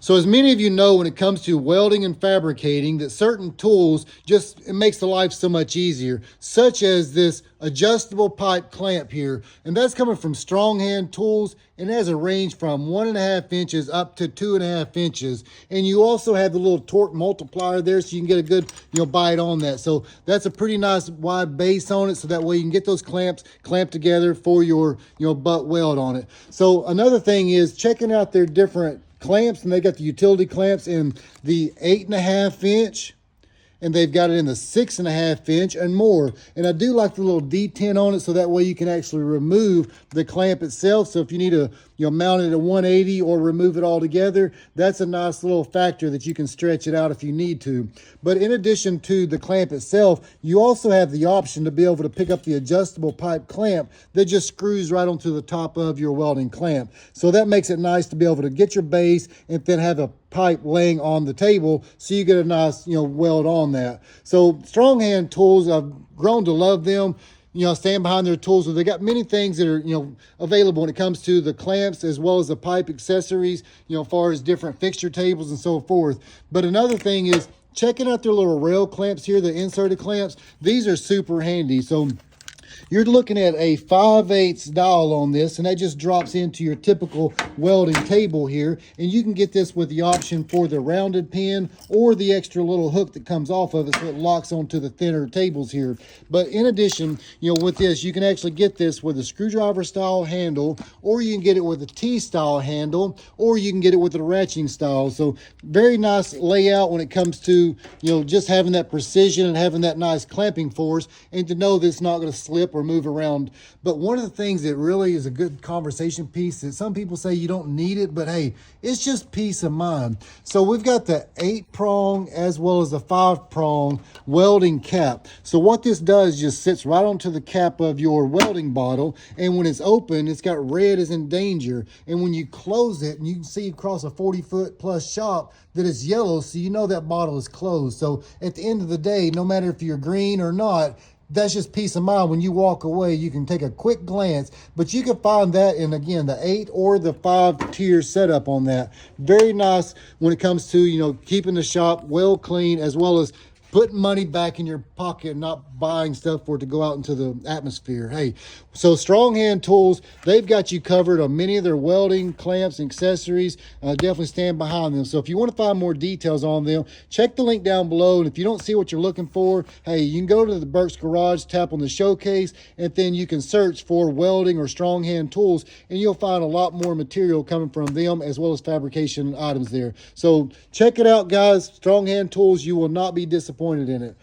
So as many of you know, when it comes to welding and fabricating, that certain tools it makes the life so much easier, such as this adjustable pipe clamp here. And that's coming from Stronghand Tools, and it has a range from 1.5 inches up to 2.5 inches. And you also have the little torque multiplier there, so you can get a good, bite on that. So that's a pretty nice wide base on it, so that way you can get those clamps clamped together for your, butt weld on it. So another thing is checking out their different clamps, and they got the utility clamps in the 8.5 inch, and they've got it in the 6.5 inch and more. And I do like the little D10 on it, so that way you can actually remove the clamp itself. So if you need to mount it at 180 or remove it altogether, that's a nice little factor that you can stretch it out if you need to. But in addition to the clamp itself, you also have the option to be able to pick up the adjustable pipe clamp that just screws right onto the top of your welding clamp. So that makes it nice to be able to get your base and then have a pipe laying on the table, so you get a nice weld on that. So Stronghand Tools, I've grown to love them. Stand behind their tools. So they got many things that are, available when it comes to the clamps as well as the pipe accessories, as far as different fixture tables and so forth. But another thing is checking out their little rail clamps here, the inserted clamps. These are super handy. So you're looking at a 5/8 dowel on this, and that just drops into your typical welding table here. And you can get this with the option for the rounded pin or the extra little hook that comes off of it, so it locks onto the thinner tables here. But in addition, with this, you can actually get this with a screwdriver style handle, or you can get it with a T-style handle, or you can get it with a ratcheting style. So very nice layout when it comes to, just having that precision and having that nice clamping force, and to know that it's not going to slip or move around. But one of the things that really is a good conversation piece, that some people say you don't need it, but hey, it's just peace of mind. So we've got the 8-prong as well as the 5-prong welding cap. So what this does, just sits right onto the cap of your welding bottle, and when it's open, it's got red as in danger. And when you close it, and you can see across a 40-foot plus shop that it's yellow, so you know that bottle is closed. So at the end of the day, no matter if you're green or not, that's just peace of mind. When you walk away, you can take a quick glance, but you can find that in, again, the 8 or the 5-tier setup on that. Very nice when it comes to, keeping the shop well clean, as well as putting money back in your pocket and not buying stuff for it to go out into the atmosphere. Hey, so Stronghand Tools, they've got you covered on many of their welding clamps and accessories. Definitely stand behind them. So if you want to find more details on them, check the link down below. And if you don't see what you're looking for, hey, you can go to the Burk's Garage, tap on the showcase, and then you can search for welding or Stronghand Tools, and you'll find a lot more material coming from them, as well as fabrication items there. So check it out, guys. Stronghand Tools, you will not be disappointed in it.